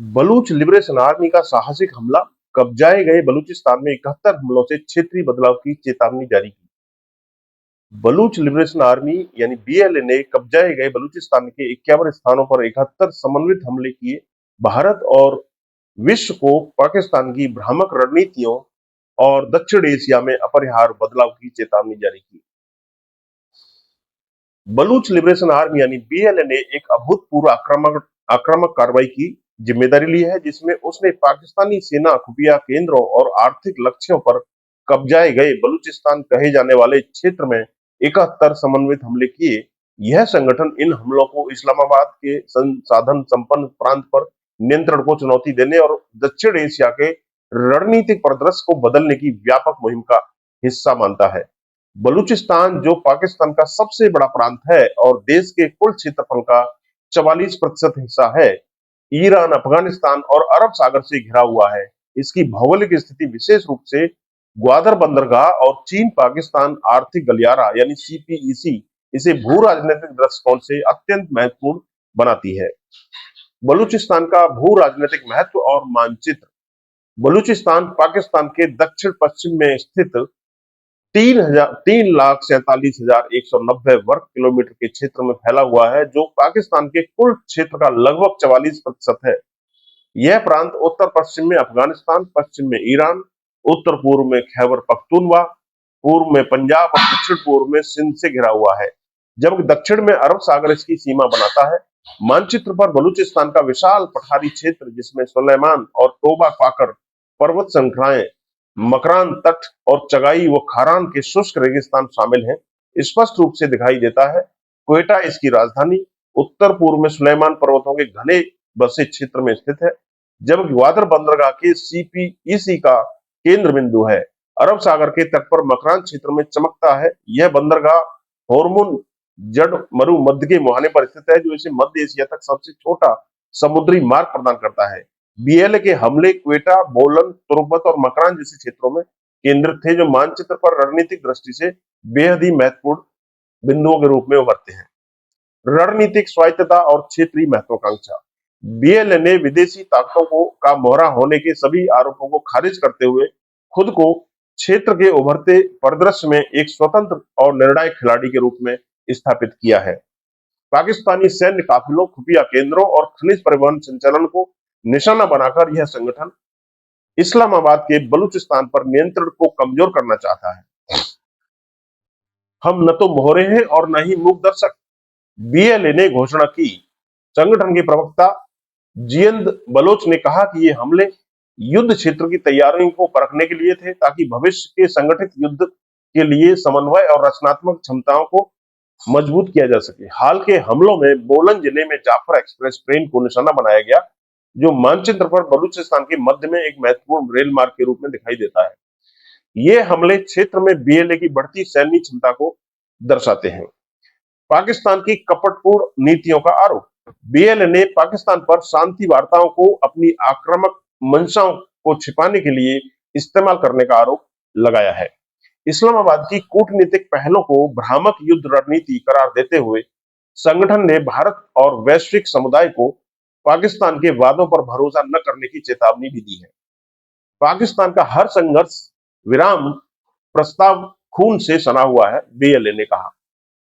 Baloch liberation army का साहसिक हमला, कब्जाए गए बलूचिस्तान में 71 हमलों से क्षेत्रीय बदलाव की चेतावनी जारी की। बलूच लिबरेशन आर्मी यानी बीएलए ने कब्जाए गए बलूचिस्तान के 51 स्थानों पर 71 समन्वित हमले किए। भारत और विश्व को पाकिस्तान की भ्रामक रणनीतियों और दक्षिण एशिया में अपरिहार्य बदलाव की चेतावनी जारी की। बलूच लिबरेशन आर्मी यानी बीएलए ने एक अभूतपूर्व आक्रामक आक्रामक कार्रवाई की जिम्मेदारी ली है, जिसमें उसने पाकिस्तानी सेना खुफिया केंद्रों और आर्थिक लक्ष्यों पर कब्जाए गए बलूचिस्तान कहे जाने वाले क्षेत्र में 71 समन्वित हमले किए। यह संगठन इन हमलों को इस्लामाबाद के संसाधन संपन्न प्रांत पर नियंत्रण को चुनौती देने और दक्षिण एशिया के रणनीतिक परिदृश्य को बदलने की व्यापक मुहिम का हिस्सा मानता है। बलूचिस्तान, जो पाकिस्तान का सबसे बड़ा प्रांत है और देश के कुल क्षेत्रफल का 44% हिस्सा है, ईरान, अफगानिस्तान और अरब सागर से घिरा हुआ है। इसकी भौगोलिक स्थिति विशेष रूप से ग्वादर बंदरगाह और चीन-पाकिस्तान आर्थिक गलियारा यानी सीपीईसी इसे भू राजनीतिक दृष्टिकोण से अत्यंत महत्वपूर्ण बनाती है। बलूचिस्तान का भू राजनीतिक महत्व और मानचित्र। बलूचिस्तान पाकिस्तान के दक्षिण पश्चिम में स्थित 3,47,190 वर्ग किलोमीटर के क्षेत्र में फैला हुआ है, जो पाकिस्तान के कुल क्षेत्र का लगभग 44% है। यह प्रांत उत्तर पश्चिम में अफगानिस्तान, पश्चिम में ईरान, उत्तर पूर्व में खैबर पख्तूनवा, पूर्व में पंजाब और दक्षिण पूर्व में सिंध से घिरा हुआ है, जबकि दक्षिण में अरब सागर इसकी सीमा बनाता है। मानचित्र पर बलूचिस्तान का विशाल पठारी क्षेत्र, जिसमें सुलेमान और टोबा पाकर पर्वत श्रृंखलाएं, मकरान तट और चगाई व खारान के शुष्क रेगिस्तान शामिल हैं, स्पष्ट रूप से दिखाई देता है। क्वेटा इसकी राजधानी उत्तर पूर्व में सुलेमान पर्वतों के घने बसे क्षेत्र में स्थित है, जबकि ग्वादर बंदरगाह के सीपीईसी का केंद्र बिंदु है। अरब सागर के तट पर मकरान क्षेत्र में चमकता है। यह बंदरगाह हॉर्मुन जड़ मरु मध्य के मुहाने पर स्थित है, जो इसे मध्य एशिया तक सबसे छोटा समुद्री मार्ग प्रदान करता है। बीएलए के हमले क्वेटा, बोलन, तुर्बत और मकरान जैसे क्षेत्रों में केंद्रित थे, जो मानचित्र पर रणनीतिक दृष्टि से बेहद ही महत्वपूर्ण बिंदुओं के रूप में उभरते हैं। रणनीतिक स्वायत्तता और क्षेत्रीय महत्वाकांक्षा। बीएलए ने विदेशी ताकतों को का मोहरा होने के सभी आरोपों को खारिज करते हुए खुद को क्षेत्र के उभरते परिदृश्य में एक स्वतंत्र और निर्णायक खिलाड़ी के रूप में स्थापित किया है। पाकिस्तानी सैन्य काफिलों, खुफिया केंद्रों और खनिज परिवहन संचालन को निशाना बनाकर यह संगठन इस्लामाबाद के बलूचिस्तान पर नियंत्रण को कमजोर करना चाहता है। हम न तो मोहरे हैं और न ही मूक दर्शक, बीएलए ने घोषणा की। संगठन के प्रवक्ता जियंद बलोच ने कहा कि ये हमले युद्ध क्षेत्र की तैयारियों को परखने के लिए थे, ताकि भविष्य के संगठित युद्ध के लिए समन्वय और रचनात्मक क्षमताओं को मजबूत किया जा सके। हाल के हमलों में बोलन जिले में जाफर एक्सप्रेस ट्रेन को निशाना बनाया गया, जो मानचित्र पर बलूचिस्तान के मध्य में एक महत्वपूर्ण रेल मार्ग के रूप में दिखाई देता है। ये हमले क्षेत्र में बीएलए की बढ़ती सैन्य क्षमता को दर्शाते हैं। पाकिस्तान की कपटपूर्ण नीतियों का आरोप। बीएलए ने पाकिस्तान पर शांति वार्ताओं को अपनी आक्रामक मंशाओं को छिपाने के लिए इस्तेमाल करने का आरोप लगाया है। इस्लामाबाद की कूटनीतिक पहलों को भ्रामक युद्ध रणनीति करार देते हुए संगठन ने भारत और वैश्विक समुदाय को पाकिस्तान के वादों पर भरोसा न करने की चेतावनी भी दी है। पाकिस्तान का हर संघर्ष विराम प्रस्ताव खून से सना हुआ है, बीएलए ने कहा।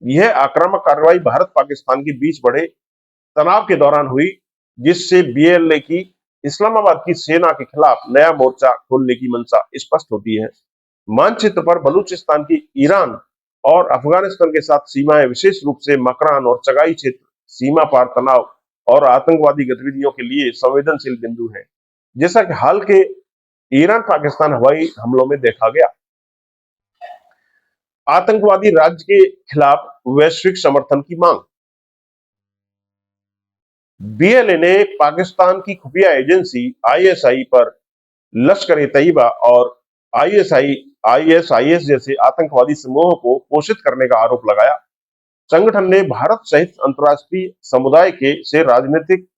यह आक्रामक कार्रवाई भारत पाकिस्तान के बीच बढ़े तनाव के दौरान हुई, जिससे बीएलए की इस्लामाबाद की सेना के खिलाफ नया मोर्चा खोलने की मंशा स्पष्ट होती है। मानचित्र पर बलूचिस्तान की ईरान और अफगानिस्तान के साथ सीमाएं, विशेष रूप से मकरान और चगाई क्षेत्र, सीमा पार तनाव और आतंकवादी गतिविधियों के लिए संवेदनशील बिंदु हैं, जैसा कि हाल के ईरान पाकिस्तान हवाई हमलों में देखा गया। आतंकवादी राज्य के खिलाफ वैश्विक समर्थन की मांग। बीएलए ने पाकिस्तान की खुफिया एजेंसी आईएसआई पर लश्कर-ए-तैयबा और आईएसआईएस जैसे आतंकवादी समूहों को पोषित करने का आरोप लगाया। संगठन ने भारत सहित अंतर्राष्ट्रीय समुदाय के से राजनीतिक,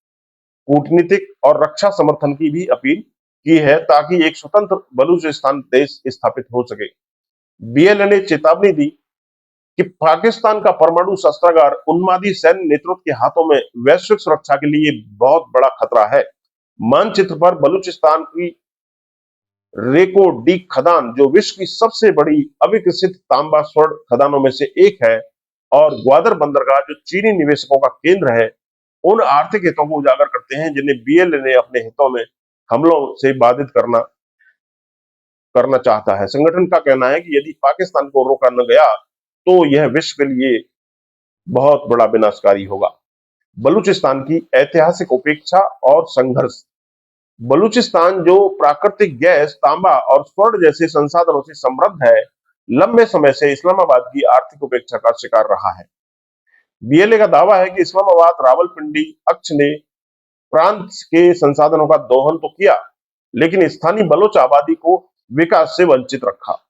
कूटनीतिक और रक्षा समर्थन की भी अपील की है, ताकि एक स्वतंत्र बलूचिस्तान देश स्थापित हो सके। बीएलए ने चेतावनी दी कि पाकिस्तान का परमाणु शस्त्रागार उन्मादी सैन्य नेतृत्व के हाथों में वैश्विक सुरक्षा के लिए बहुत बड़ा खतरा है। मानचित्र पर बलूचिस्तान की रेको डी खदान, जो विश्व की सबसे बड़ी अविकसित तांबा स्वर्ण खदानों में से एक है, और ग्वादर बंदरगाह जो चीनी निवेशकों का केंद्र है, उन आर्थिक हितों को उजागर करते हैं जिन्हें बीएलए ने अपने हितों में हमलों से बाधित करना करना चाहता है। संगठन का कहना है कि यदि पाकिस्तान को रोका न गया तो यह विश्व के लिए बहुत बड़ा विनाशकारी होगा। बलूचिस्तान की ऐतिहासिक उपेक्षा और संघर्ष। बलूचिस्तान जो प्राकृतिक गैस, तांबा और स्वर्ण जैसे संसाधनों से समृद्ध है, लंबे समय से इस्लामाबाद की आर्थिक उपेक्षा का शिकार रहा है। बीएलए का दावा है कि इस्लामाबाद रावलपिंडी अक्ष ने प्रांत के संसाधनों का दोहन तो किया, लेकिन स्थानीय बलोच आबादी को विकास से वंचित रखा।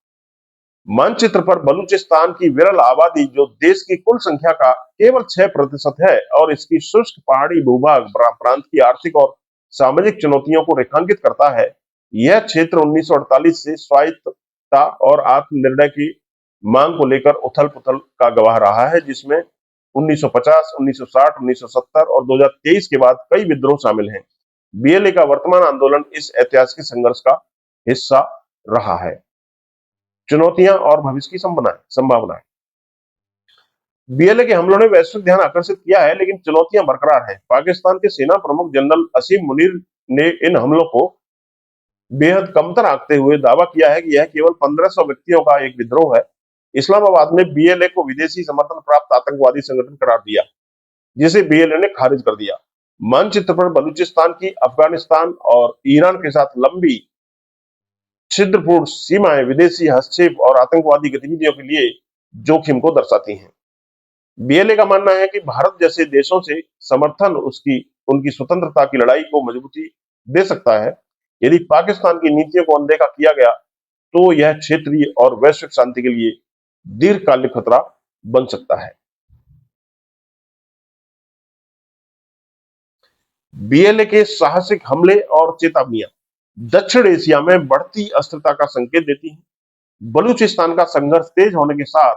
मानचित्र पर बलूचिस्तान की विरल आबादी, जो देश की कुल संख्या का केवल 6% है, और इसकी शुष्क पहाड़ी भूभाग प्रांत की आर्थिक और सामाजिक चुनौतियों को रेखांकित करता है। यह क्षेत्र 1948 से स्वायत्तता और आत्मनिर्णय की मांग को लेकर उथल-पुथल का गवाह रहा है, जिसमें 1950, 1960, 1970 और 2023 के बाद कई विद्रोह शामिल हैं। बीएलए का वर्तमान आंदोलन इस ऐतिहासिक संघर्ष का हिस्सा रहा है। चुनौतियां और भविष्य की संभावनाएं। बीएलए के हमलों ने वैश्विक ध्यान आकर्षित किया है, लेकिन चुनौतियां बरकरार हैं। पाकिस्तान के सेना प्रमुख जनरल असीम मुनीर ने इन हमलों को बेहद कमतर आंकते हुए दावा किया है कि यह केवल 1500 व्यक्तियों का एक विद्रोह है। इस्लामाबाद ने बीएलए को विदेशी समर्थन प्राप्त आतंकवादी संगठन करार दिया, जिसे बीएलए ने खारिज कर दिया। मानचित्र पर बलूचिस्तान की अफगानिस्तान और ईरान के साथ लंबी छिद्रपूर्ण सीमाएं विदेशी हस्तक्षेप और आतंकवादी गतिविधियों के लिए जोखिम को दर्शाती हैं। बीएलए का मानना है कि भारत जैसे देशों से समर्थन उनकी स्वतंत्रता की लड़ाई को मजबूती दे सकता है। यदि पाकिस्तान की नीतियों को अनदेखा किया गया तो यह क्षेत्रीय और वैश्विक शांति के लिए दीर्घकालिक खतरा बन सकता है। बीएलए के साहसिक हमले और चेतावनियां दक्षिण एशिया में बढ़ती अस्थिरता का संकेत देती हैं। बलूचिस्तान का संघर्ष तेज होने के साथ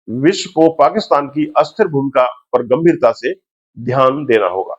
विश्व को पाकिस्तान की अस्थिर भूमिका पर गंभीरता से ध्यान देना होगा।